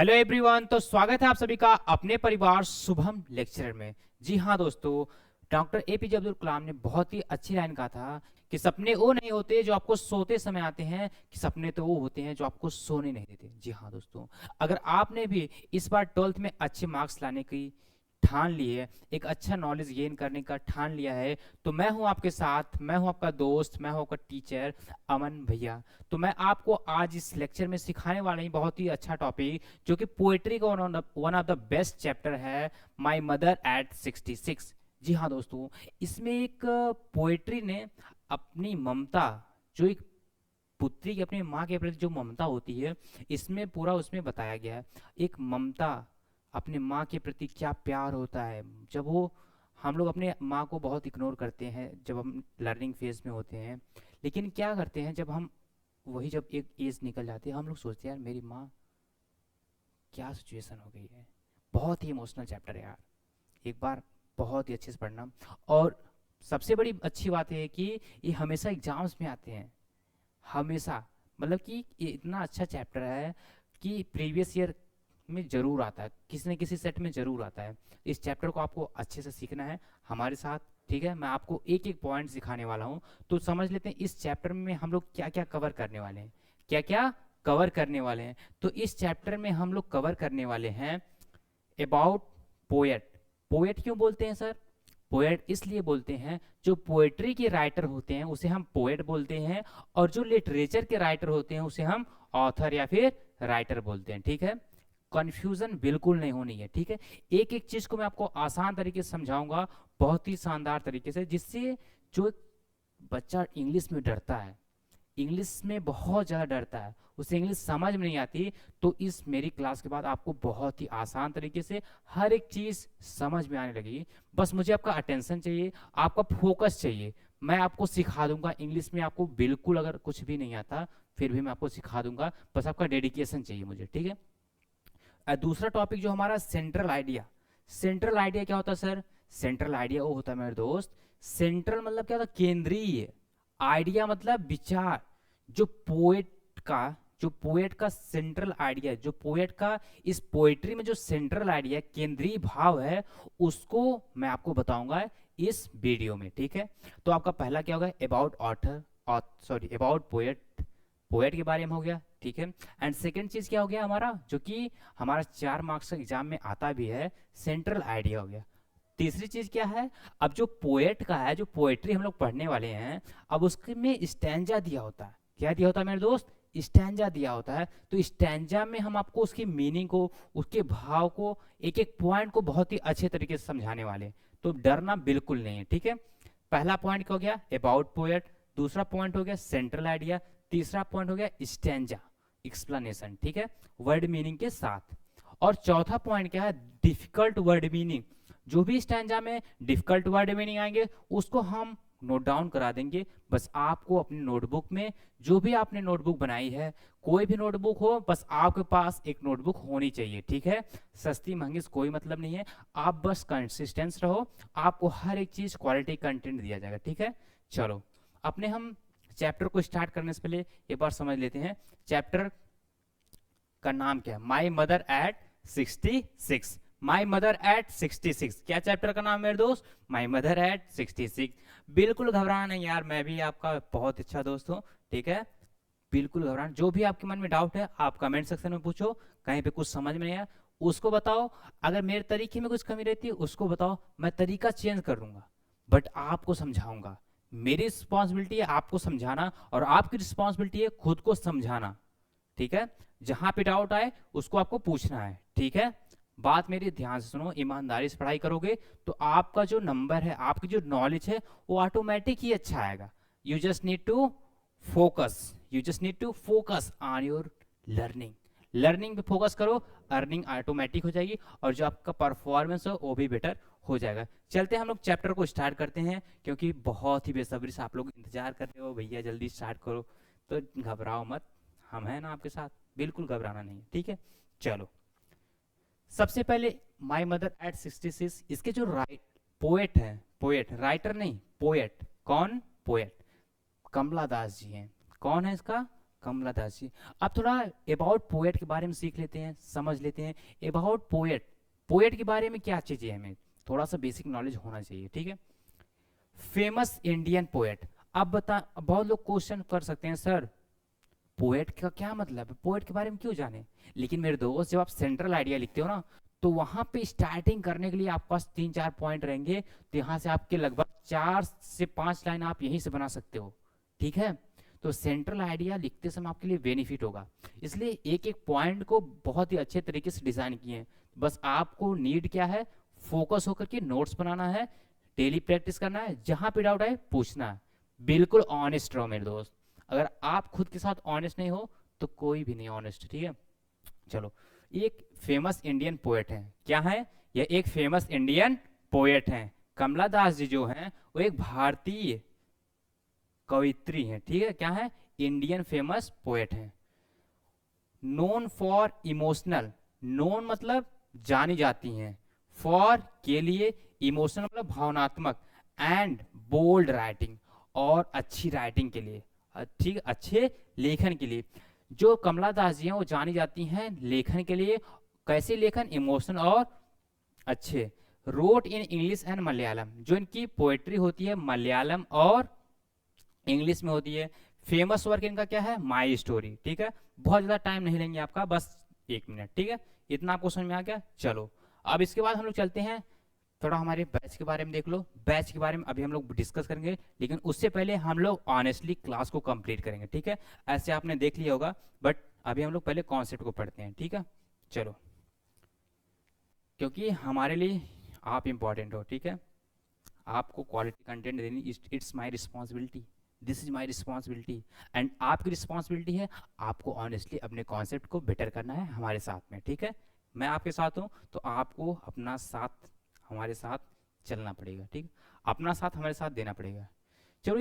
Hello everyone, तो स्वागत है आप सभी का अपने परिवार शुभम लेक्चरर में। जी हाँ दोस्तों, डॉक्टर एपीजे अब्दुल कलाम ने बहुत ही अच्छी लाइन कहा था कि सपने वो नहीं होते जो आपको सोते समय आते हैं, कि सपने तो वो होते हैं जो आपको सोने नहीं देते। जी हाँ दोस्तों, अगर आपने भी इस बार 12th में अच्छे मार्क्स लाने की ठान ली है, एक अच्छा नॉलेज गेन करने का ठान लिया है, तो मैं हूं आपके साथ, मैं हूं आपका दोस्त, मैं हूं आपका टीचर अमन भैया। तो मैं आपको आज इस लेक्चर में सिखाने वाला हूं बहुत ही अच्छा टॉपिक, जो कि पोएट्री का one of the best chapter है, माई मदर एट 66। जी हाँ दोस्तों, इसमें एक पोएट्री ने अपनी ममता, जो एक पुत्री की अपनी माँ के प्रति जो ममता होती है, इसमें पूरा उसमें बताया गया है। एक ममता, अपने माँ के प्रति क्या प्यार होता है। जब वो, हम लोग अपने माँ को बहुत इग्नोर करते हैं जब हम लर्निंग फेज में होते हैं, लेकिन क्या करते हैं जब हम, वही जब एक एज निकल जाती है, हम लोग सोचते हैं यार मेरी माँ क्या सिचुएशन हो गई है। बहुत ही इमोशनल चैप्टर है यार, एक बार बहुत ही अच्छे से पढ़ना। और सबसे बड़ी अच्छी बात है कि ये हमेशा एग्जाम्स में आते हैं, हमेशा। मतलब कि ये इतना अच्छा चैप्टर है कि प्रीवियस ईयर में जरूर आता है, किसी न किसी सेट में जरूर आता है। इस चैप्टर को आपको अच्छे से सीखना है हमारे साथ, ठीक है। मैं आपको एक एक पॉइंट सिखाने वाला हूँ, तो समझ लेते हैं इस चैप्टर में हम लोग क्या क्या कवर करने वाले हैं, क्या क्या कवर करने वाले हैं। तो इस चैप्टर में हम लोग कवर करने वाले हैं अबाउट पोएट। पोएट क्यों बोलते हैं सर? पोएट इसलिए बोलते हैं, जो पोएट्री के राइटर होते हैं उसे हम पोएट बोलते हैं, और जो लिटरेचर के राइटर होते हैं उसे हम ऑथर या फिर राइटर बोलते हैं, ठीक है। कंफ्यूजन बिल्कुल नहीं होनी है, ठीक है। एक एक चीज को मैं आपको आसान तरीके से समझाऊंगा, बहुत ही शानदार तरीके से, जिससे जो बच्चा इंग्लिश में डरता है, इंग्लिश में बहुत ज़्यादा डरता है, उसे इंग्लिश समझ में नहीं आती, तो इस मेरी क्लास के बाद आपको बहुत ही आसान तरीके से हर एक चीज़ समझ में आने लगेगी। बस मुझे आपका अटेंशन चाहिए, आपका फोकस चाहिए। मैं आपको सिखा दूंगा इंग्लिश में, आपको बिल्कुल अगर कुछ भी नहीं आता फिर भी मैं आपको सिखा दूंगा, बस आपका डेडिकेशन चाहिए मुझे, ठीक है। दूसरा टॉपिक जो हमारा सेंट्रल आइडिया। सेंट्रल आइडिया क्या होता है सर? सेंट्रल आइडिया वो होता है मेरे दोस्त, सेंट्रल मतलब क्या होता है? केंद्रीय। आइडिया मतलब विचार। जो पोएट का, जो पोएट का सेंट्रल आइडिया, जो पोएट का इस पोएट्री में जो सेंट्रल आइडिया, केंद्रीय भाव है, उसको मैं आपको बताऊंगा इस वीडियो में, ठीक है। तो आपका पहला क्या होगा? About author, sorry about poet, poet के बारे में हो गया, ठीक है। एंड सेकंड चीज क्या हो गया हमारा, जो कि हमारा 4 मार्क्स का एग्जाम में आता भी है, सेंट्रल आइडिया हो गया। तीसरी चीज क्या है? अब जो पोएट का है, जो पोएट्री हम लोग पढ़ने वाले हैं, अब उसके में स्टैंजा दिया होता है। क्या दिया होता है मेरे दोस्त? स्टैंजा दिया होता है। तो स्टैंजा में हम आपको उसकी मीनिंग को, उसके भाव को, एक एक पॉइंट को बहुत ही अच्छे तरीके से समझाने वाले हैं, तो डरना बिल्कुल नहीं है, ठीक है। पहला पॉइंट क्या हो गया? About poet. दूसरा पॉइंट हो गया सेंट्रल आइडिया। तीसरा पॉइंट हो गया स्टैंजा, एक्सप्लेनेशन, ठीक है, वर्ड मीनिंग के साथ। और चौथा पॉइंट क्या है? Difficult word meaning. जो भी स्टैंजा में डिफिकल्ट वर्ड मीनिंग आएंगे उसको हम नोट डाउन करा देंगे। बस आपको अपनी नोटबुक में, जो भी आपने नोटबुक बनाई है, कोई भी नोटबुक हो, बस आपके पास एक नोटबुक होनी चाहिए, ठीक है। सस्ती महंगी से कोई मतलब नहीं है, आप बस कंसिस्टेंस रहो, आपको हर एक चीज क्वालिटी कंटेंट दिया जाएगा, ठीक है। चलो, अपने हम चैप्टर को स्टार्ट करने से पहले एक बार समझ लेते हैं चैप्टर का नाम क्या है। My mother at 66। My mother at 66, क्या चैप्टर का नाम है मेरे दोस्त? माई मदर एट 66। बिल्कुल घबराना नहीं यार, मैं भी आपका बहुत अच्छा दोस्त हूँ, ठीक है। बिल्कुल घबराना, जो भी आपके मन में डाउट है आप कमेंट सेक्शन में पूछो, कहीं पे कुछ समझ में नहीं आया उसको बताओ, अगर मेरे तरीके में कुछ कमी रहती है उसको बताओ, मैं तरीका चेंज कर दूंगा, बट आपको समझाऊंगा। मेरी रिस्पॉन्सिबिलिटी है आपको समझाना, और आपकी रिस्पॉन्सिबिलिटी है खुद को समझाना, ठीक है। जहां पे डाउट आए उसको आपको पूछना है, ठीक है। बात मेरी ध्यान से सुनो, ईमानदारी से पढ़ाई करोगे तो आपका जो नंबर है, आपकी जो नॉलेज है, वो ऑटोमेटिक ही अच्छा आएगा। You just need to focus, you just need to focus on your learning. Learning पे फोकस करो, अर्निंग ऑटोमेटिक हो जाएगी, और जो आपका परफॉर्मेंस हो वो भी बेटर हो जाएगा। चलते हैं हम लोग चैप्टर को स्टार्ट करते हैं, क्योंकि बहुत ही बेसब्री से आप लोग इंतजार कर रहे हो, भैया जल्दी स्टार्ट करो। तो घबराओ मत, हम हैं ना आपके साथ, बिल्कुल घबराना नहीं, ठीक है। चलो, सबसे पहले माई मदर एट 66, इसके जो पोएट है, पोएट राइटर नहीं, पोएट, कौन? पोएट कमला दास जी हैं। कौन है इसका? कमला दास जी। अब थोड़ा अबाउट पोएट के बारे में सीख लेते हैं, समझ लेते हैं अबाउट पोएट। पोएट के बारे में क्या चाहिए हमें, थोड़ा सा बेसिक नॉलेज होना चाहिए, ठीक है। Famous Indian poet. अब बता, बहुत लोग क्वेश्चन कर सकते हैं सर पोएट का क्या मतलब है, पोएट के बारे में क्यों जाने। लेकिन मेरे दोस्त, जब आप सेंट्रल आइडिया लिखते हो ना, तो वहां पे स्टार्टिंग करने के लिए आपके पास 3-4 पॉइंट रहेंगे, तो यहाँ से आपके लगभग 4 से 5 लाइन आप यहीं से बना सकते हो, ठीक है। तो सेंट्रल आइडिया लिखते समय आपके लिए बेनिफिट होगा, इसलिए एक एक पॉइंट को बहुत ही अच्छे तरीके से डिजाइन किए हैं। बस आपको नीड क्या है, फोकस होकर के नोट्स बनाना है, डेली प्रैक्टिस करना है, जहां पे डाउट आए पूछना है, बिल्कुल ऑनेस्ट रहो मेरे दोस्त। अगर आप खुद के साथ ऑनेस्ट नहीं हो तो कोई भी नहीं ऑनेस्ट, ठीक है। चलो, एक फेमस इंडियन पोएट है, क्या है, यह एक फेमस इंडियन पोएट हैं। कमला दास जी जो हैं वो एक भारतीय कवित्री हैं, ठीक है। क्या है, इंडियन फेमस पोएट हैं। नोन फॉर इमोशनल, नोन मतलब जानी जाती हैं, फॉर के लिए, इमोशनल मतलब भावनात्मक, एंड बोल्ड राइटिंग और अच्छी राइटिंग के लिए, ठीक, अच्छे लेखन के लिए। जो कमला दास जी हैं वो जानी जाती हैं लेखन के लिए, कैसे लेखन, इमोशनल और अच्छे। Wrote in English and Malayalam, जो इनकी पोएट्री होती है मलयालम और इंग्लिश में होती है। फेमस वर्क इनका क्या है, माई स्टोरी, ठीक है। बहुत ज्यादा टाइम नहीं लेंगे आपका, बस 1 मिनट, ठीक है। इतना आपको समझ में आ गया। चलो, अब इसके बाद हम लोग चलते हैं, थोड़ा हमारे बैच के बारे में देख लो। बैच के बारे में अभी हम लोग डिस्कस करेंगे, लेकिन उससे पहले हम लोग ऑनेस्टली क्लास को कंप्लीट करेंगे, ठीक है। ऐसे आपने देख लिया होगा, बट अभी हम लोग पहले कॉन्सेप्ट को पढ़ते हैं, ठीक है। चलो, क्योंकि हमारे लिए आप इंपॉर्टेंट हो, ठीक है। आपको क्वालिटी कंटेंट देनी, it's my responsibility, this is my responsibility, and आपकी रिस्पॉन्सिबिलिटी है आपको ऑनेस्टली अपने कॉन्सेप्ट को बेटर करना है हमारे साथ में, ठीक है। मैं आपके साथ हूँ तो आपको अपना साथ हमारे साथ चलना पड़ेगा, ठीक, अपना साथ हमारे साथ देना पड़ेगा। चलो,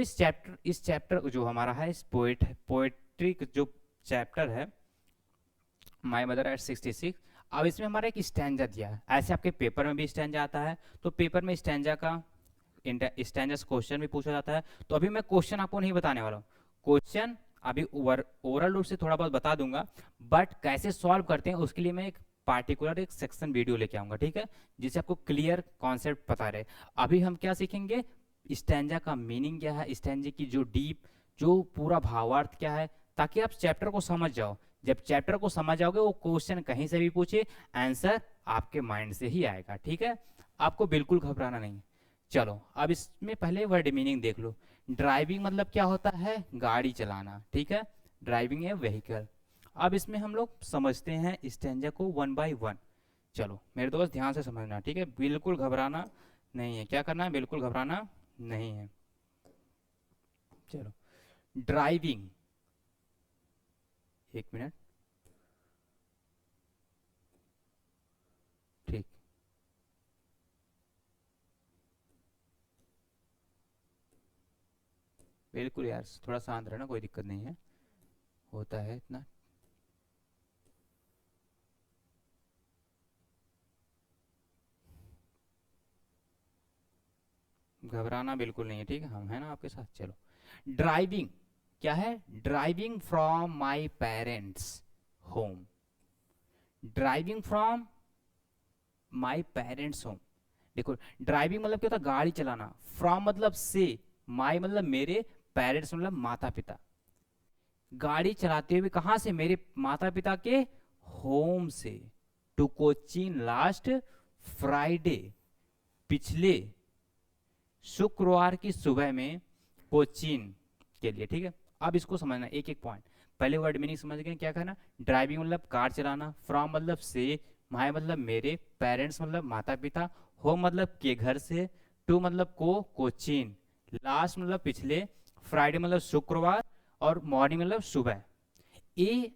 इस चैप्टर जो हमारा है, इस पोएट्री जो चैप्टर है, माई मदर एट 66, अब इसमें हमारा एक स्टैंजा दिया है। ऐसे आपके पेपर में भी स्टैंजा आता है, तो पेपर में स्टैंजा का स्टैंजा क्वेश्चन भी पूछा जाता है। तो अभी मैं क्वेश्चन आपको नहीं बताने वाला हूँ, क्वेश्चन अभी ओवरऑल रूप से थोड़ा बहुत बता दूंगा, बट कैसे सॉल्व करते हैं उसके लिए मैं एक पार्टिकुलर एक सेक्शन वीडियो लेके आऊंगा, ठीक है, जिससे आपको क्लियर कॉन्सेप्ट पता रहे। अभी हम क्या सीखेंगे, स्टैंजा का मीनिंग क्या है, स्टैंजे की जो डीप, जो पूरा भावार्थ क्या है, ताकि आप चैप्टर को समझ जाओ। जब चैप्टर को समझ जाओगे, वो क्वेश्चन कहीं से भी पूछे, आंसर आपके माइंड से ही आएगा, ठीक है। आपको बिल्कुल घबराना नहीं। चलो, अब इसमें पहले वर्ड मीनिंग देख लो। ड्राइविंग मतलब क्या होता है, गाड़ी चलाना, ठीक है, ड्राइविंग है व्हीकल। अब इसमें हम लोग समझते हैं स्टैंजा को 1 by 1। चलो मेरे दोस्त, ध्यान से समझना, ठीक है, बिल्कुल घबराना नहीं है। क्या करना है, बिल्कुल घबराना नहीं है। चलो, ड्राइविंग, 1 मिनट, ठीक। बिल्कुल यार, थोड़ा शांत रहना, कोई दिक्कत नहीं है, होता है इतना। घबराना बिल्कुल नहीं है, ठीक है, हम है ना आपके साथ। चलो, ड्राइविंग क्या है, driving from my parents home, driving from my parents home. देखो, ड्राइविंग मतलब क्या होता है, गाड़ी चलाना, फ्रॉम मतलब से, माई मतलब मेरे, पेरेंट्स मतलब माता पिता। गाड़ी चलाते हुए कहां से, मेरे माता पिता के होम से, टू कोचीन लास्ट फ्राइडे, पिछले शुक्रवार की सुबह में कोचीन के लिए, ठीक है। अब इसको समझना एक एक पॉइंट। पहले वर्ड मीनिंग समझ गए, क्या कहना, ड्राइविंग मतलब कार चलाना, फ्रॉम मतलब से, माई मतलब मेरे, पेरेंट्स मतलब माता पिता, होम मतलब के घर से, टू मतलब को, कोचीन, लास्ट मतलब पिछले, फ्राइडे मतलब शुक्रवार, और मॉर्निंग मतलब सुबह। ये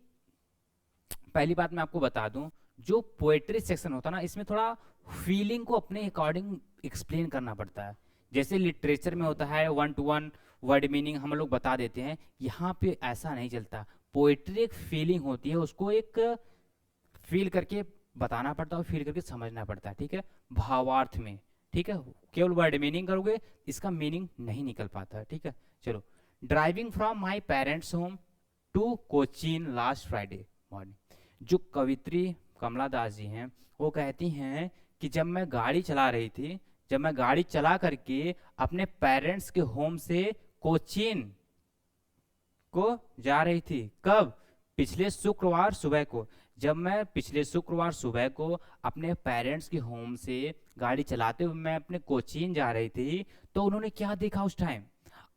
पहली बात मैं आपको बता दूं, जो पोएट्री सेक्शन होता है ना, इसमें थोड़ा फीलिंग को अपने अकॉर्डिंग एक्सप्लेन करना पड़ता है। जैसे लिटरेचर में होता है 1 to 1 वर्ड मीनिंग हम लोग बता देते हैं, यहाँ पे ऐसा नहीं चलता। पोएट्री एक फीलिंग होती है, उसको एक फील करके बताना पड़ता है, फील करके समझना पड़ता है, ठीक है, भावार्थ में, ठीक है। केवल वर्ड मीनिंग करोगे, इसका मीनिंग नहीं निकल पाता है, ठीक है। चलो, driving from my parents home, to Cochin last Friday morning. जो कवित्री कमला दास जी हैं वो कहती हैं कि जब मैं गाड़ी चला करके अपने पेरेंट्स के होम से कोचीन को जा रही थी। कब? पिछले शुक्रवार सुबह को। जब मैं पिछले शुक्रवार सुबह को अपने पेरेंट्स के होम से गाड़ी चलाते हुए मैं अपने कोचीन जा रही थी तो उन्होंने क्या देखा उस टाइम?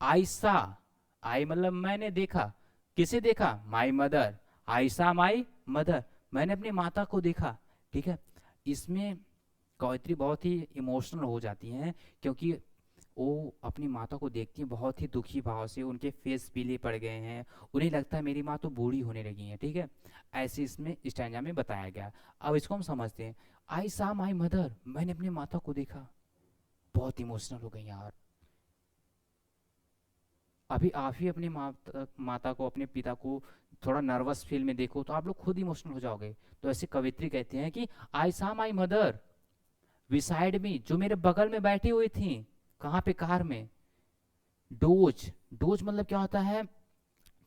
आयशा, आई मतलब मैंने देखा। किसे देखा? My mother. Ayesha my mother, मैंने अपनी माता को देखा। ठीक है, इसमें कवित्री बहुत ही इमोशनल हो जाती हैं क्योंकि वो अपनी माता को देखती हैं बहुत ही दुखी भाव से, उनके फेस पीले पड़ गए हैं, उन्हें लगता है मेरी माँ तो बूढ़ी होने लगी है। ठीक है, ऐसे इसमें स्टैंजा में बताया गया। अब इसको हम समझते हैं। आई सा माई मदर, मैंने अपनी माता को देखा। बहुत इमोशनल हो गई यार। अभी आप ही अपनी माता को, अपने पिता को थोड़ा नर्वस फील में देखो तो आप लोग खुद इमोशनल हो जाओगे। तो ऐसे कवित्री कहते हैं कि आई सा माई मदर बिसाइड मी, जो मेरे बगल में बैठी हुई थी। कहाँ पे? कार में। डोज, डोज मतलब क्या होता है?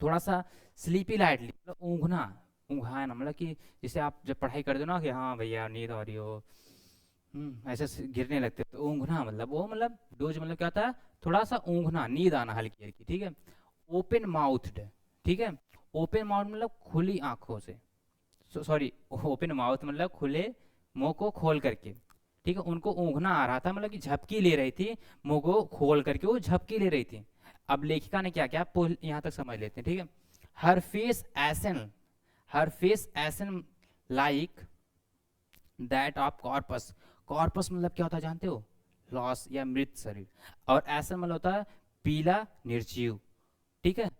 थोड़ा सा स्लीपी लाइटली, मतलब ऊँघना, ऊँघाना, मतलब कि जैसे आप जब पढ़ाई करते हो ना कि हाँ भैया नींद आ रही हो, ऐसे गिरने लगते हो, तो ऊँघना मतलब वो, मतलब डोज मतलब क्या होता है? थोड़ा सा ऊँघना, नींद आना हल्की हल्की। ठीक है, ओपन माउथड। ठीक है, ओपन माउथ मतलब खुली आंखों से, सॉरी, ओपन माउथ मतलब खुले मुंह को खोल करके। ठीक है, उनको ऊँघना आ रहा था, मतलब कि झपकी ले रही थी, मुंह को खोल करके वो झपकी ले रही थी। अब लेखिका ने क्या किया, यहाँ तक समझ लेते हैं। ठीक है, her face ashen, her face ashen like that of corpse. Corpse मतलब क्या होता है जानते हो? लॉस या मृत शरीर। और एसन मतलब होता है पीला, निर्जीव। ठीक है,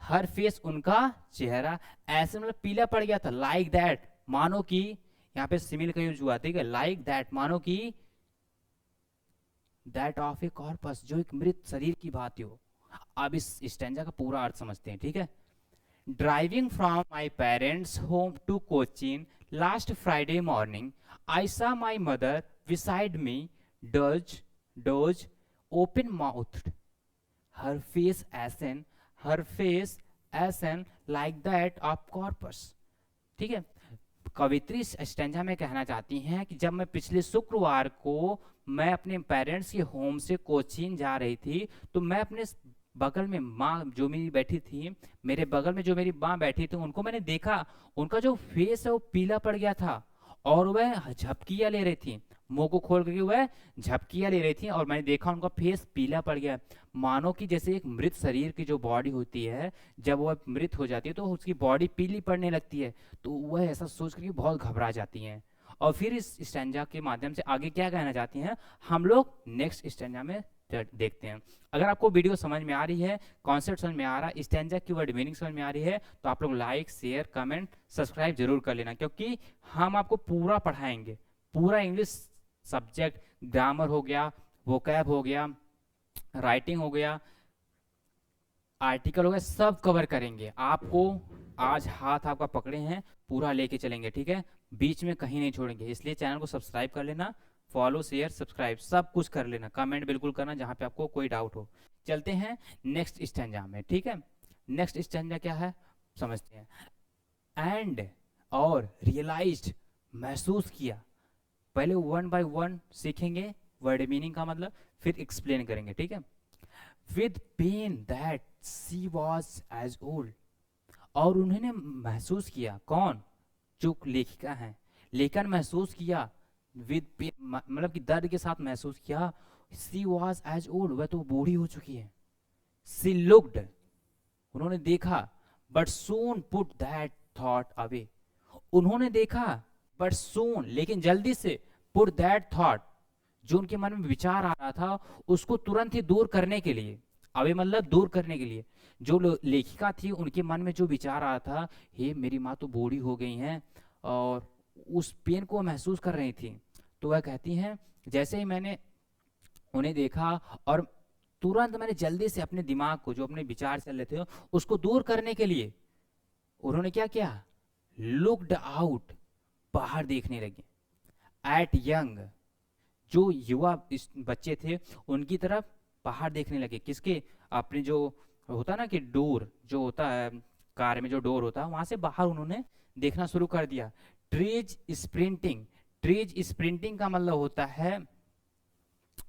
हर फेस उनका चेहरा, ऐसे मतलब पीला पड़ गया था। लाइक दैट मानो कि, यहाँ पे सिमिल का यूज हुआ। ठीक है, लाइक दैट मानो कि दैट ऑफ ए कॉर्पस, जो एक मृत शरीर की भांति हो। अब इस स्टैंजा का पूरा अर्थ समझते हैं। ठीक है, driving from my parents home to Cochin last Friday morning, I saw my mother beside me, doze doze open mouth, her face as in, her face as in like that of corpus। ठीक है, कवित्री stanza में कहना चाहती हैं कि जब मैं पिछले शुक्रवार को मैं अपने पेरेंट्स के होम से कोचीन जा रही थी तो मैं अपने बगल में माँ जो मेरी बैठी थी, मेरे बगल में जो मेरी माँ बैठी थी, उनको मैंने देखा। उनका जो फेस है वो पीला पड़ गया था और वह झपकियाँ ले रही थी, मुंह को खोल करके वह झपकियाँ ले रही थी और मैंने देखा उनका फेस पीला पड़ गया। मानो कि जैसे एक मृत शरीर की जो बॉडी होती है, जब वह मृत हो जाती है तो उसकी बॉडी पीली पड़ने लगती है, तो वह ऐसा सोच करके बहुत घबरा जाती हैं। और फिर इस स्टैंजा के माध्यम से आगे क्या कहना चाहती हैं हम लोग नेक्स्ट स्टैंजा में देखते हैं। अगर आपको वीडियो समझ में आ रही है, कॉन्सेप्ट समझ में आ रहा है, स्टैंजा की वर्ड मीनिंग समझ में आ रही है, तो आप लोग लाइक, शेयर, कमेंट, सब्सक्राइब जरूर कर लेना, क्योंकि हम आपको पूरा पढ़ाएंगे। पूरा इंग्लिश सब्जेक्ट, ग्रामर हो गया, वोकैब हो गया, राइटिंग हो गया, आर्टिकल हो गया, सब कवर करेंगे। आपको आज हाथ आपका पकड़े हैं, पूरा लेके चलेंगे। ठीक है, बीच में कहीं नहीं छोड़ेंगे। इसलिए चैनल को सब्सक्राइब कर लेना, फॉलो, शेयर, सब्सक्राइब सब कुछ कर लेना, कमेंट बिल्कुल करना जहां पे आपको कोई डाउट हो। चलते हैं नेक्स्ट स्टैंजा में। ठीक है, नेक्स्ट स्टैंजा क्या है समझते हैं। एंड, और रियलाइज्ड, महसूस किया। पहले वन बाय वन सीखेंगे वर्ड मीनिंग का मतलब, फिर एक्सप्लेन करेंगे। ठीक है, with pain that she was as old, और उन्होंने महसूस किया, कौन? जो लेखिका है, लेखिका ने महसूस किया विद पेन मतलब कि दर्द के साथ महसूस किया। सी वॉज एज ओल्ड, वह तो बूढ़ी हो चुकी है। सी लुक्ड, उन्होंने देखा, but soon put that thought away, उन्होंने देखा बट सून लेकिन जल्दी से, पुट दैट थॉट, जो उनके मन में विचार आ रहा था उसको तुरंत ही दूर करने के लिए, अवे मतलब दूर करने के लिए, जो लेखिका थी उनके मन में जो विचार आ रहा था, हे मेरी माँ तो बूढ़ी हो गई हैं, और उस पेन को महसूस कर रही थी। तो वह कहती हैं जैसे ही मैंने उन्हें देखा और तुरंत मैंने जल्दी से अपने दिमाग को, जो अपने विचार चल रहे थे, उसको दूर करने के लिए उन्होंने क्या किया? लुक्ड आउट, बाहर देखने लगे। एट यंग, जो युवा बच्चे थे उनकी तरफ बाहर देखने लगे। किसके? अपने जो होता ना कि डोर जो होता है कार में जो डोर होता है वहां से बाहर उन्होंने देखना शुरू कर दिया। ट्रीज स्प्रिंटिंग, ट्रीज स्प्रिंटिंग का मतलब होता है,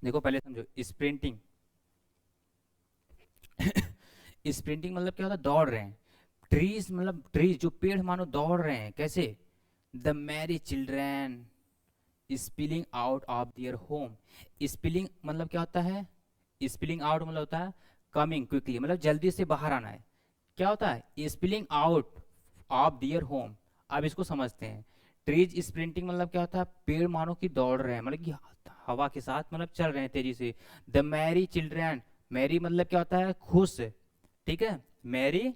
देखो पहले समझो स्प्रिंटिंग स्प्रिंटिंग मतलब क्या होता है, दौड़ रहे हैं। ट्रीज मतलब ट्रीज जो पेड़ मानो दौड़ रहे हैं, कैसे? The Mary children spilling out of their home. Spilling मतलब क्या होता है? स्पिलिंग आउट मतलब होता है कमिंग क्विकली, मतलब जल्दी से बाहर आना है। क्या होता है spilling out of their home? अब इसको समझते हैं। ट्रीज स्प्रिंटिंग मतलब क्या होता है? पेड़ मानो कि दौड़ रहे हैं, मतलब कि हवा के साथ मतलब चल रहे हैं तेजी से। द मैरी चिल्ड्रन, मैरी मतलब क्या होता है? खुश, ठीक है। मैरी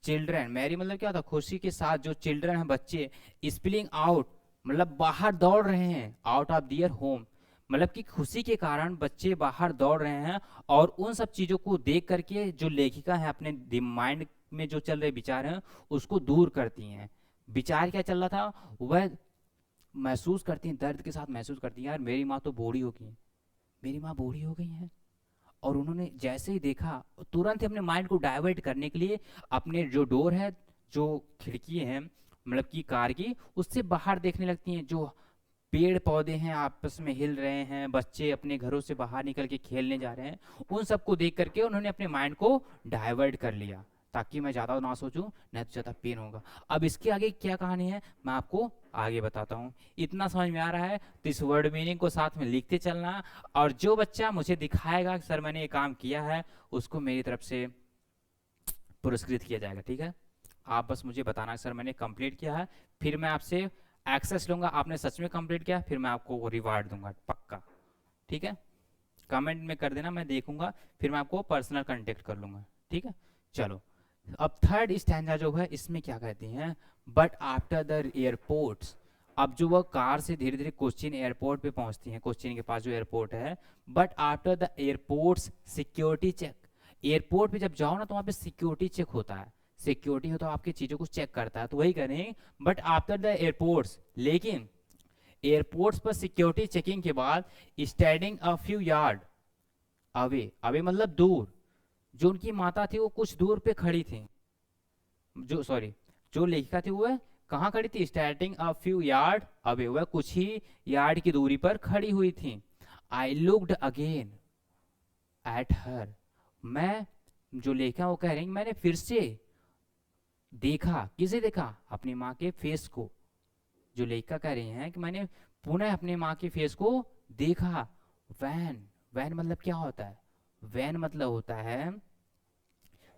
चिल्ड्रन, मैरी मतलब क्या होता है? खुशी के साथ। जो चिल्ड्रन है बच्चे, स्पिलिंग आउट मतलब बाहर दौड़ रहे हैं, आउट ऑफ दियर होम मतलब कि खुशी के कारण बच्चे बाहर दौड़ रहे हैं। और उन सब चीजों को देख करके जो लेखिका है अपने माइंड में जो चल रहे विचार हैं उसको दूर करती हैं। विचार क्या चल रहा था? वह महसूस करती हैं, दर्द के साथ महसूस करती हैं, यार मेरी माँ तो बूढ़ी हो गई है, मेरी माँ बूढ़ी हो गई है। और उन्होंने जैसे ही देखा तुरंत ही अपने माइंड को डाइवर्ट करने के लिए अपने जो डोर है, जो खिड़की है मतलब कि कार की, उससे बाहर देखने लगती हैं। जो पेड़ पौधे हैं आपस में हिल रहे हैं, बच्चे अपने घरों से बाहर निकल के खेलने जा रहे हैं, उन सबको देख करके उन्होंने अपने माइंड को डाइवर्ट कर लिया ताकि मैं ज़्यादा ना सोचूं, नहीं तो ज़्यादा पेन होगा। अब इसके आगे क्या कहानी है मैं आपको आगे बताता हूँ। इतना समझ में आ रहा है तो इस वर्ड मीनिंग को साथ में लिखते चलना। और जो बच्चा मुझे दिखाएगा कि सर मैंने ये काम किया है, उसको मेरी तरफ से पुरस्कृत किया जाएगा, ठीक है। आप बस मुझे बताना सर मैंने कंप्लीट किया है, फिर मैं आपसे एक्सेस लूंगा, आपने सच में कंप्लीट किया, फिर मैं आपको रिवार्ड दूंगा पक्का, ठीक है। कमेंट में कर देना, मैं देखूंगा, फिर मैं आपको पर्सनल कांटेक्ट कर लूंगा, ठीक है। चलो, अब थर्ड स्टैंजा जो है इसमें क्या कहती हैं? But after the airports. अब जो वह कार से धीरे धीरे कोच्चिन एयरपोर्ट पे पहुंचती हैं, कोच्चिन के पास जो एयरपोर्ट है, but after the airport's security check. Airport पे जब जाओ ना तो वहाँ पे सिक्योरिटी चेक होता है, सिक्योरिटी होता है आपकी चीज़ों को चेक करता है, तो वही करें बट आफ्टर द एयरपोर्ट्स। लेकिन एयरपोर्ट्स पर सिक्योरिटी चेकिंग के बाद standing a few yard away, away मतलब दूर, जो उनकी माता थी वो कुछ दूर पे खड़ी थी, जो सॉरी जो लेखिका थी वो कहाँ खड़ी थी? Standing a few yard away, वह कुछ ही यार्ड की दूरी पर खड़ी हुई थी। I looked again at her, मैं, जो लेखिका वो कह रही मैंने फिर से देखा, किसे देखा? अपनी माँ के फेस को। जो लेखिका कह रही हैं कि मैंने पुनः अपनी माँ के फेस को देखा। वैन, वैन मतलब क्या होता है? वैन मतलब होता है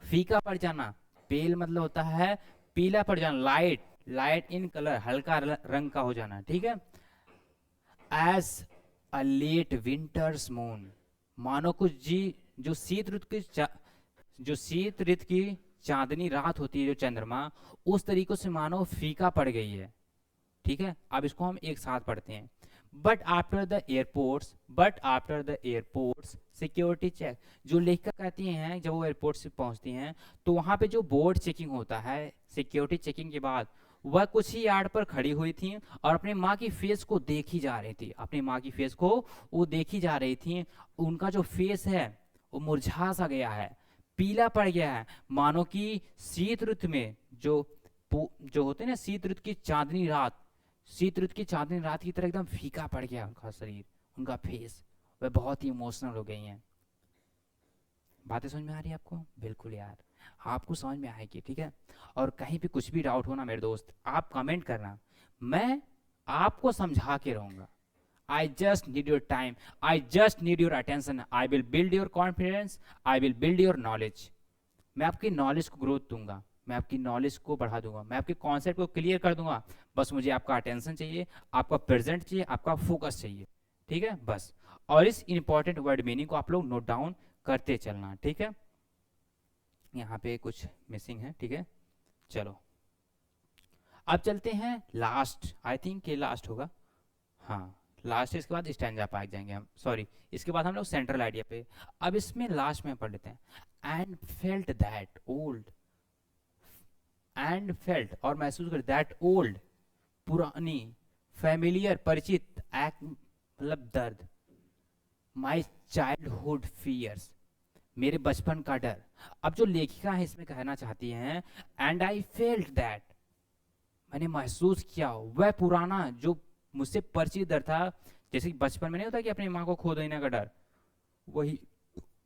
फीका पड़ जाना, पेल मतलब होता है पीला पड़ जाना, लाइट, लाइट इन कलर, हल्का रंग का हो जाना, ठीक है। As a late winter's moon, मानो कुछ जी जो शीत ऋतु की जो शीत ऋतु की चांदनी रात होती है, जो चंद्रमा, उस तरीके से मानो फीका पड़ गई है, ठीक है। अब इसको हम एक साथ पढ़ते हैं। But after the airport's, but after the airport's security check. जो लेखिका कहती हैं जब वो एयरपोर्ट से पहुंचती हैं तो वहां पे जो बोर्ड चेकिंग होता है, सिक्योरिटी चेकिंग के बाद वह कुछ ही यार्ड पर खड़ी हुई थी और अपनी माँ की फेस को देखी जा रही थी, अपनी माँ की फेस को वो देखी जा रही थी। उनका जो फेस है वो मुरझा सा गया है, पीला पड़ गया है, मानो कि शीत ऋतु में जो होते हैं ना शीत ऋतु की चांदनी रात, शीत ऋतु की चांदनी रात की तरह एकदम फीका पड़ गया उनका शरीर, उनका फेस। वह बहुत ही इमोशनल हो गई हैं। बातें समझ में आ रही है आपको? बिल्कुल यार, आपको समझ में आएगी, ठीक है। और कहीं भी कुछ भी डाउट हो ना मेरे दोस्त, आप कमेंट करना, मैं आपको समझा के रहूंगा। I just need your time, I just need your attention, I will build your confidence, I will build your knowledge. मैं आपकी नॉलेज को ग्रोथ दूंगा, मैं आपकी नॉलेज को बढ़ा दूंगा, मैं आपके कॉन्सेप्ट को क्लियर कर दूंगा। बस मुझे आपका अटेंशन चाहिए, आपका प्रेजेंट चाहिए, आपका फोकस चाहिए, ठीक है बस। और इस इंपॉर्टेंट वर्ड मीनिंग को आप लोग नोट डाउन करते चलना, ठीक है। यहाँ पे कुछ मिसिंग है, ठीक है। चलो अब चलते हैं लास्ट, आई थिंक ये लास्ट होगा, हाँ लास्ट, इसके बाद स्टैंजा पे आ जाएंगे हम, सॉरी इसके बाद हम लोग सेंट्रल आइडिया पे। अब इसमें लास्ट में पढ़ लेते हैं। And felt that old, and felt और महसूस कर, दैट ओल्ड पुरानी, फैमिलियर परिचित, एक मतलब दर्द, माई चाइल्डहुड फियर्स, मेरे बचपन का डर। अब जो लेखिका है इसमें कहना चाहती हैं, एंड आई फेल्ट दैट, मैंने महसूस किया वह पुराना जो मुझसे परिचित डर था। जैसे कि बचपन में नहीं होता कि अपनी माँ को खो देने का डर, वही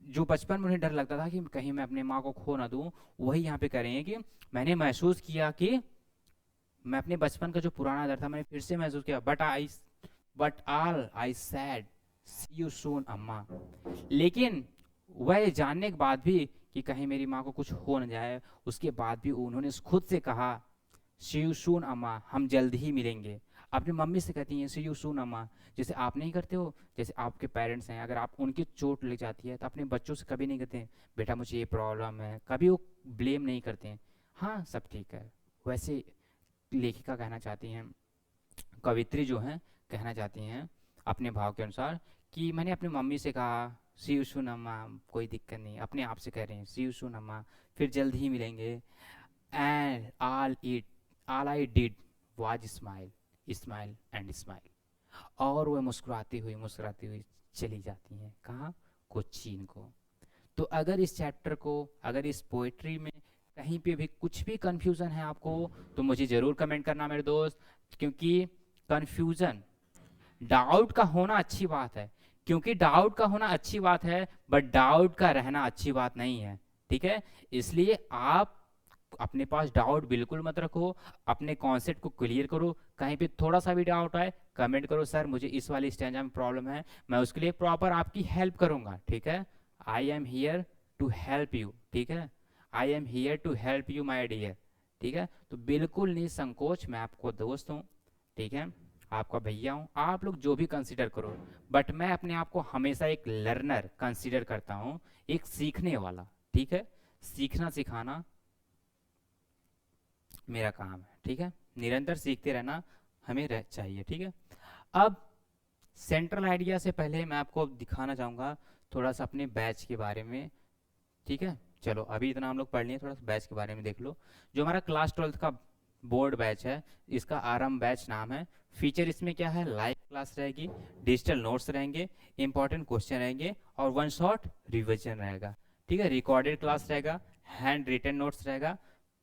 जो बचपन में उन्हें डर लगता था कि कहीं मैं अपनी माँ को खो ना दूं, वही यहाँ पे कह रही हैं कि मैंने महसूस किया कि मैं अपने बचपन का जो पुराना डर था मैंने फिर से महसूस किया। But all I said see you soon amma, लेकिन वह जानने के बाद भी कि कहीं मेरी माँ को कुछ हो न जाए, उसके बाद भी उन्होंने खुद से कहा सी यू सून अम्मा, हम जल्द ही मिलेंगे। अपनी मम्मी से कहती हैं सी यू सून अम्मा, जैसे आप नहीं करते हो। जैसे आपके पेरेंट्स हैं, अगर आप उनकी चोट लग जाती है तो अपने बच्चों से कभी नहीं कहते हैं बेटा मुझे ये प्रॉब्लम है, कभी वो ब्लेम नहीं करते हैं, हाँ सब ठीक है। वैसे लेखिका कहना चाहती हैं, कवित्री जो हैं कहना चाहती हैं अपने भाव के अनुसार कि मैंने अपनी मम्मी से कहा सी यू सून अम्मा, कोई दिक्कत नहीं, अपने आप से कह रहे हैं सी यू सून अम्मा, फिर जल्द ही मिलेंगे। And all I did was smile, smile and smile, और वह मुस्कुराती हुई चली जाती हैं कहाँ, कोचीन को। तो अगर इस चैप्टर को, अगर इस पोएट्री में कहीं पे भी कुछ भी कंफ्यूजन है आपको, तो मुझे जरूर कमेंट करना मेरे दोस्त, क्योंकि कंफ्यूजन, डाउट का होना अच्छी बात है, क्योंकि डाउट का होना अच्छी बात है, बट डाउट का रहना अच्छी बात नहीं है, ठीक है। इसलिए आप अपने पास डाउट बिल्कुल मत रखो, अपने कॉन्सेप्ट को क्लियर करो। कहीं पे थोड़ा सा भी डाउट आए कमेंट करो, सर मुझे इस वाली स्टैंजा में प्रॉब्लम है, मैं उसके लिए प्रॉपर आपकी हेल्प करूंगा, ठीक है। I am here to help you, ठीक है, I am here to help you my dear, ठीक है। तो बिल्कुल निसंकोच, मैं आपको दोस्त हूँ, ठीक है, आपका भैया हूँ, आप लोग जो भी कंसीडर करो, बट मैं अपने आप को हमेशा एक लर्नर कंसीडर करता हूँ, एक सीखने वाला, ठीक है। सीखना सिखाना मेरा काम है, ठीक है, निरंतर सीखते रहना हमें चाहिए, ठीक है। अब सेंट्रल आइडिया से पहले मैं आपको दिखाना चाहूँगा थोड़ा सा अपने बैच के बारे में, ठीक है। चलो अभी इतना हम लोग पढ़ लिए, थोड़ा सा बैच के बारे में देख लो। जो हमारा क्लास 12th का बोर्ड बैच है, इसका आरंभ बैच नाम है। फीचर इसमें क्या है, लाइव क्लास रहेगी, डिजिटल नोट्स रहेंगे, इंपॉर्टेंट क्वेश्चन रहेंगे और वन शॉट रिविजन रहेगा, ठीक है। रिकॉर्डेड क्लास रहेगा, हैंड रिटन नोट्स रहेगा,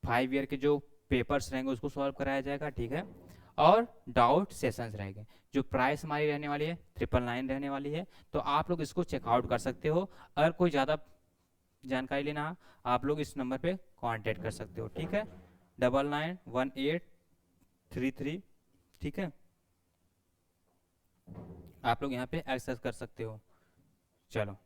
5 ईयर के जो पेपर्स रहेंगे उसको सॉल्व कराया जाएगा, ठीक है। और डाउट सेशंस रहेंगे। जो प्राइस हमारी रहने वाली है 999 रहने वाली है, तो आप लोग इसको चेकआउट कर सकते हो। अगर कोई ज़्यादा जानकारी लेना आप लोग इस नंबर पे कांटेक्ट कर सकते हो, ठीक है, 991833, ठीक है, आप लोग यहाँ पे एक्सेस कर सकते हो। चलो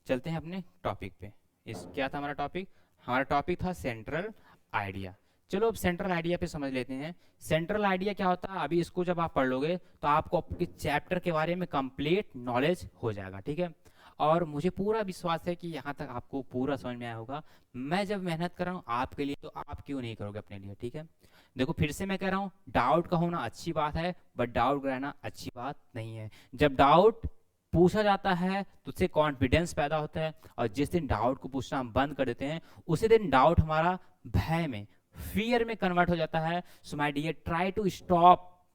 चलते हैं अपने टॉपिक पे। इस क्या था हमारा टॉपिक, हमारा टॉपिक था सेंट्रल आइडिया। चलो अब सेंट्रल आइडिया पे समझ लेते हैं। सेंट्रल आइडिया क्या होता है, अभी इसको जब आप पढ़ लोगे तो आपको आपके चैप्टर के बारे में कंप्लीट नॉलेज हो जाएगा, ठीक है। और मुझे पूरा विश्वास है कि यहाँ तक आपको पूरा समझ में आया होगा। मैं जब मेहनत कर रहा हूँ आपके लिए, तो आप क्यों नहीं करोगे अपने लिए, ठीक है। देखो फिर से मैं कह रहा हूँ, डाउट का होना अच्छी बात है, बट डाउट रहना अच्छी बात नहीं है। जब डाउट पूछा जाता है तो उससे कॉन्फिडेंस पैदा होता है, और जिस दिन डाउट को पूछना हम बंद कर देते हैं उसी दिन डाउट हमारा भय में, फियर में कन्वर्ट हो जाता है। So my dear, try to stop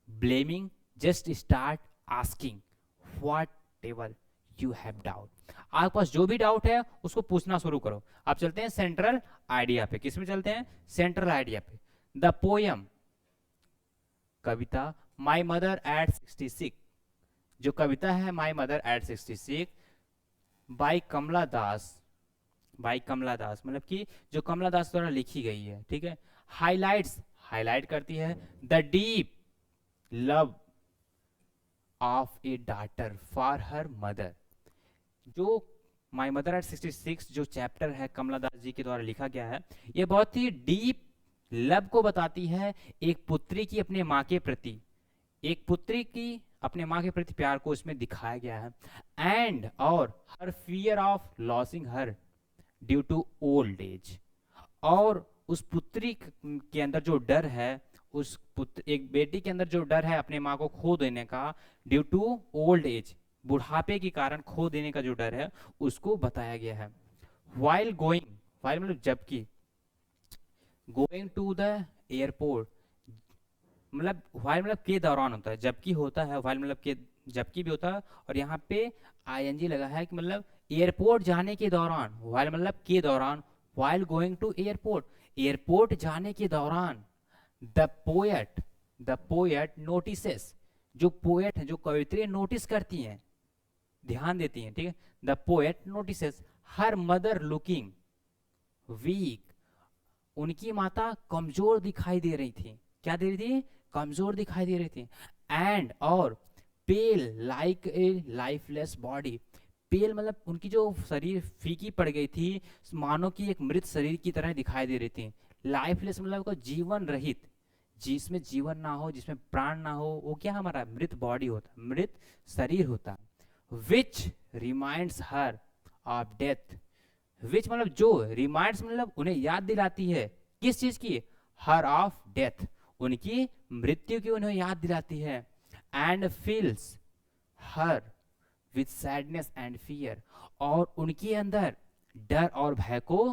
blaming, just start asking whatever you have doubt. आपके पास जो भी डाउट है उसको पूछना शुरू करो। अब चलते हैं सेंट्रल आइडिया पे। किस में चलते हैं, सेंट्रल आइडिया पे। द पोयम, कविता माई मदर एट 66, जो कविता है my mother at 66 by Kamala Das, by Kamala Das मतलब कि जो कमला दास द्वारा लिखी गई है, ठीक है। हाइलाइट्स, हाईलाइट करती है the deep love of A daughter for her mother. जो माई मदर एट 66 जो चैप्टर है कमला दास जी के द्वारा लिखा गया है, ये बहुत ही डीप लव को बताती है, एक पुत्री की अपने माँ के प्रति, एक पुत्री की अपने माँ के प्रति प्यार को इसमें दिखाया गया है। एंड और her fear of losing her due to old age, और उस पुत्री के अंदर जो डर है, उस पुत्र एक बेटी के अंदर जो डर है अपने माँ को खो देने का, ड्यू टू ओल्ड एज, बुढ़ापे के कारण खो देने का जो डर है उसको बताया गया है। वाइल गोइंग, वाइल मतलब जबकि, गोइंग टू द एयरपोर्ट मतलब वाइल मतलब के दौरान होता है, जबकि होता है, वाइल मतलब के जबकि भी होता है, और यहाँ पे आईएनजी लगा है कि मतलब एयरपोर्ट जाने के दौरान, वाइल मतलब के दौरान, while going to airport, airport जाने के दौरान, the poet, the poet notices, जो पोएट है, जो कवित्री नोटिस करती हैं, ध्यान देती हैं, ठीक है, the poet notices her mother looking weak, उनकी माता कमजोर दिखाई दे रही थी, क्या दे रही थी, कमजोर दिखाई दे रही थी, एंड और पेल लाइक ए लाइफलेस बॉडी, पेल मतलब उनकी जो शरीर फीकी पड़ गई थी, मानो कि एक मृत शरीर की तरह दिखाई दे रही थी, लाइफलेस मतलब को जीवन रहित, जिसमें जीवन ना हो, जिसमें प्राण ना हो, वो क्या हमारा मृत बॉडी होता, मृत शरीर होता, which reminds her of death, which मतलब जो, रिमाइंड्स मतलब उन्हें याद दिलाती है, किस चीज की, हर ऑफ डेथ, उनकी मृत्यु की उन्हें याद दिलाती है, and feels her with sadness and fear, और उनके अंदर डर और भय को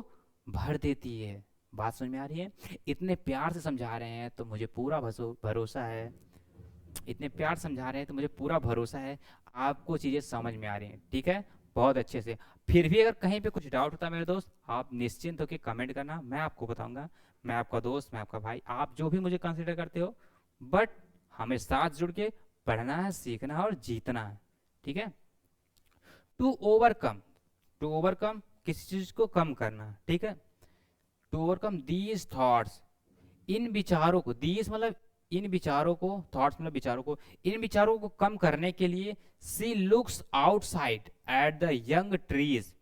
भर देती है। बात समझ में आ रही है? इतने प्यार से समझा रहे हैं तो मुझे पूरा भरोसा है, इतने प्यार समझा रहे हैं तो मुझे पूरा भरोसा है आपको चीजें समझ में आ रही हैं, ठीक है, बहुत अच्छे से। फिर भी अगर कहीं पे कुछ डाउट होता है मेरे दोस्त, आप निश्चिंत होकर कमेंट करना, मैं आपको बताऊंगा, मैं आपका दोस्त, मैं आपका भाई, आप जो भी मुझे कंसिडर करते हो, बट हमें साथ जुड़ के पढ़ना है, सीखना है और जीतना है, ठीक है। टू ओवरकम, टू ओवरकम किसी चीज को कम करना, ठीक है, टू ओवरकम दीज थॉट्स, इन विचारों को, दीज मतलब इन विचारों को, थॉट्स मतलब विचारों को, इन विचारों को कम करने के लिए she looks outside at the young trees,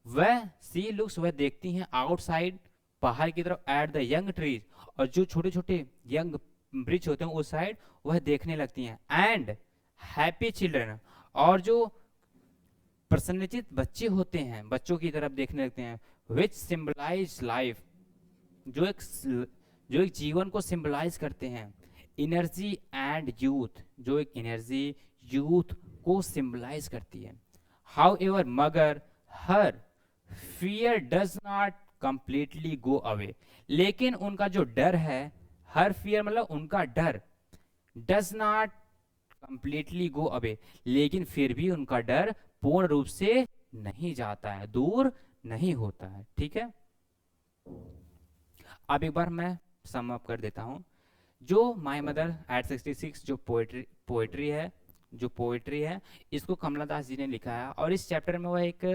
वह सी लुक्स वह देखती हैं आउटसाइड बाहर की तरफ, एट द यंग ट्रीज, और जो छोटे छोटे यंग वृक्ष होते हैं उस साइड वह देखने लगती हैं, एंड हैप्पी चिल्ड्रन, और जो प्रसन्नचित बच्चे होते हैं बच्चों की तरफ देखने लगते हैं, विच सिंबलाइज लाइफ, जो एक जीवन को सिंबलाइज करते हैं, एनर्जी एंड यूथ, जो एक एनर्जी यूथ को सिंबलाइज करती है, हाउ एवर मगर her fear does not completely go away, लेकिन उनका जो डर है, हर फियर मतलब उनका डर, does not completely go away, लेकिन फिर भी उनका डर पूर्ण रूप से नहीं जाता है, दूर नहीं होता है, ठीक है। अब एक बार मैं सम अप कर देता हूं, जो माय मदर एट 66 जो पोएट्री है, जो पोएट्री है, इसको कमला दास जी ने लिखा है, और इस चैप्टर में वह एक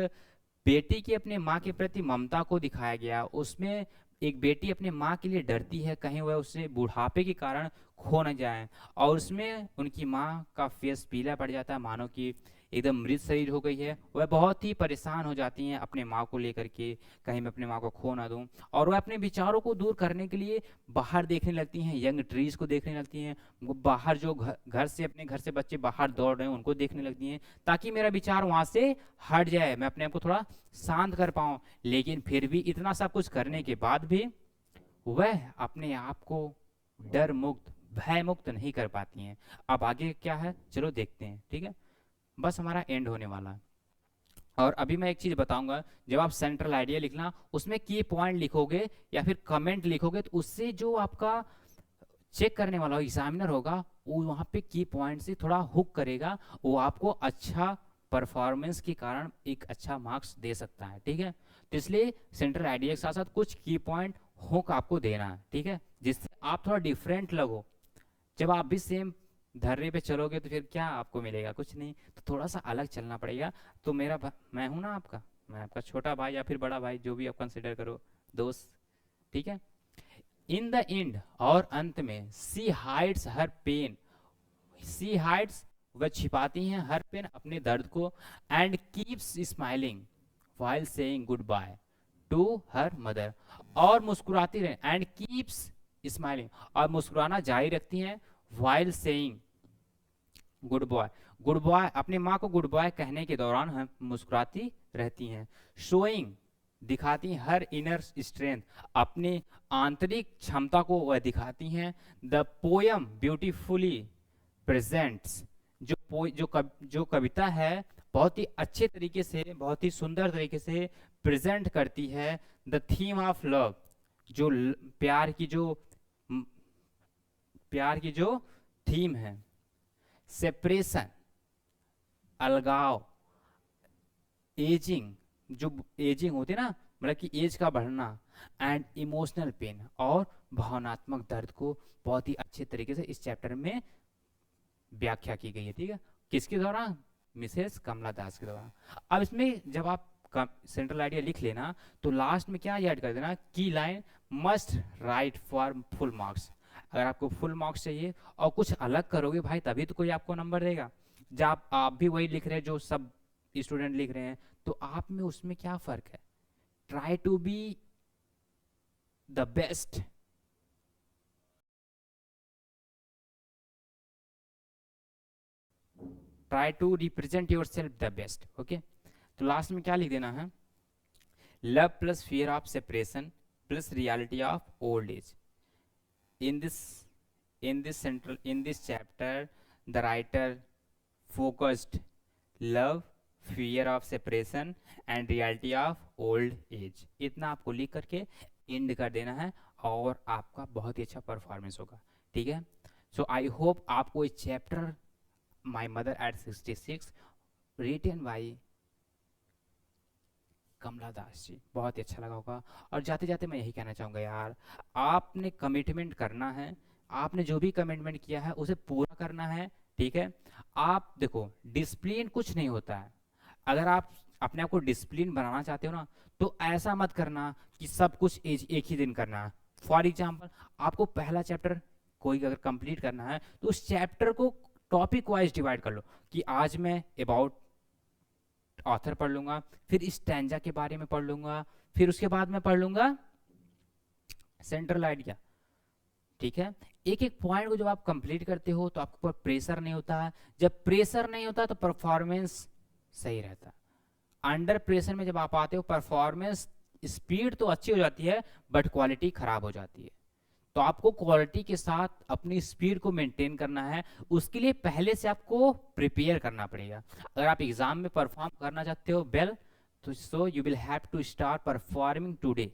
बेटी की अपने माँ के प्रति ममता को दिखाया गया, उसमें एक बेटी अपने माँ के लिए डरती है कहीं वह उससे बुढ़ापे के कारण खो न जाए, और उसमें उनकी माँ का फेस पीला पड़ जाता है, मानो कि एकदम मृत शरीर हो गई है, वह बहुत ही परेशान हो जाती हैं अपने माँ को लेकर के, कहीं मैं अपने माँ को खो ना दूं, और वह अपने विचारों को दूर करने के लिए बाहर देखने लगती हैं, यंग ट्रीज को देखने लगती हैं, वो बाहर जो घर से, अपने घर से बच्चे बाहर दौड़ रहे हैं उनको देखने लगती हैं, ताकि मेरा विचार वहां से हट जाए, मैं अपने आप को थोड़ा शांत कर पाऊं, लेकिन फिर भी इतना सब कुछ करने के बाद भी वह अपने आप को डर मुक्त, भय मुक्त नहीं कर पाती हैं। अब आगे क्या है चलो देखते हैं, ठीक है, बस हमारा एंड होने वाला है। और अभी मैं एक चीज बताऊंगा, जब आप सेंट्रल आइडिया लिखना, उसमें की पॉइंट लिखोगे या फिर कमेंट लिखोगे, तो उससे जो आपका चेक करने वाला एग्जामिनर होगा, वो वहां पे की पॉइंट से थोड़ा हुक करेगा, वो आपको अच्छा परफॉर्मेंस के कारण एक अच्छा मार्क्स दे सकता है, ठीक है। तो इसलिए सेंट्रल आइडिया के साथ साथ कुछ की पॉइंट हुक आपको देना है, ठीक है, जिससे आप थोड़ा डिफरेंट लगो। जब आप भी सेम धर्रे पे चलोगे तो फिर क्या आपको मिलेगा, कुछ नहीं, तो थोड़ा सा अलग चलना पड़ेगा। तो मैं हूं ना आपका, मैं आपका छोटा भाई या फिर बड़ा भाई, जो भी आप कंसिडर करो, दोस्त, ठीक है। इन द एंड, और अंत में, she hides her pain, she hides वह छिपाती हैं हर पेन अपने दर्द को, and keeps smiling while saying goodbye to her mother, और मुस्कुराती रहे, एंड कीप्स स्माइलिंग, और मुस्कुराना जारी रखती हैं, while saying good boy, good boy अपनी माँ को गुड बॉय कहने के दौरान हम मुस्कुराती रहती हैं, शोइंग दिखाती हैं हर इनर स्ट्रेंथ, अपनी आंतरिक क्षमता को वह दिखाती हैं, द पोयम ब्यूटीफुली प्रेजेंट्स, जो कविता है बहुत ही अच्छे तरीके से, बहुत ही सुंदर तरीके से प्रेजेंट करती है, द थीम ऑफ लव, जो प्यार की जो थीम है, सेपरेशन, अलगाव, एजिंग, जो एजिंग होती है ना, मतलब कि एज का बढ़ना, एंड इमोशनल पेन, और भावनात्मक दर्द को बहुत ही अच्छे तरीके से इस चैप्टर में व्याख्या की गई है। ठीक है, किसके द्वारा? मिसेस कमला दास के द्वारा। अब इसमें जब आप सेंट्रल आइडिया लिख लेना तो लास्ट में क्या ऐड कर देना, की line must write for full marks. अगर आपको फुल मार्क्स चाहिए और कुछ अलग करोगे भाई तभी तो कोई आपको नंबर देगा। जब आप भी वही लिख रहे हैं जो सब स्टूडेंट लिख रहे हैं, तो आप में उसमें क्या फर्क है? Try to be the best, try to represent yourself the best. Okay, तो लास्ट में क्या लिख देना है, love plus fear of separation plus reality of old age. in this in this chapter the writer focused love, fear of separation and reality of old age। इतना आपको लिख करके एंड कर देना है और आपका बहुत ही अच्छा परफॉर्मेंस होगा। ठीक है, सो आई होप आपको इस chapter my mother at 66 written by Kamala Das ji बहुत ही अच्छा लगा होगा। और जाते जाते मैं यही कहना चाहूँगा यार, आपने कमिटमेंट करना है, आपने जो भी कमिटमेंट किया है उसे पूरा करना है। ठीक है, आप देखो डिसिप्लिन कुछ नहीं होता है, अगर आप अपने आप को डिसिप्लिन बनाना चाहते हो ना तो ऐसा मत करना कि सब कुछ एक ही दिन करना है। फॉर एग्जाम्पल आपको पहला चैप्टर कोई अगर कंप्लीट करना है तो उस चैप्टर को टॉपिक वाइज डिवाइड कर लो कि आज मैं अबाउट ऑथर पढ़ लूंगा, फिर स्टैंजा के बारे में पढ़ लूंगा, फिर उसके बाद मैं पढ़ लूंगा सेंट्रल आइडिया। ठीक है, एक एक पॉइंट को जब आप कंप्लीट करते हो तो आपके ऊपर प्रेशर नहीं होता है, जब प्रेशर नहीं होता तो परफॉर्मेंस सही रहता है। अंडर प्रेशर में जब आप आते हो परफॉर्मेंस स्पीड तो अच्छी हो जाती है बट क्वालिटी खराब हो जाती है। तो आपको क्वालिटी के साथ अपनी स्पीड को मेंटेन करना है, उसके लिए पहले से आपको प्रिपेयर करना पड़ेगा। अगर आप एग्जाम में परफॉर्म करना चाहते हो वेल, तो so you will have to start performing today.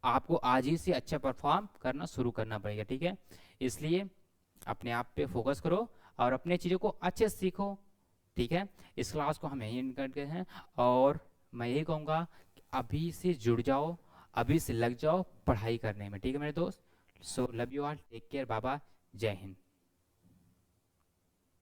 आपको आज ही से अच्छा परफॉर्म करना शुरू करना पड़ेगा। ठीक है, इसलिए अपने आप पे फोकस करो और अपने चीज़ों को अच्छे से सीखो। ठीक है, इस क्लास को हम यहीं एंड करते हैं और मैं यही कहूँगा कि अभी से जुड़ जाओ, अभी से लग जाओ पढ़ाई करने में। ठीक है मेरे दोस्त, so love you all, take care, बाबा, जय हिंद।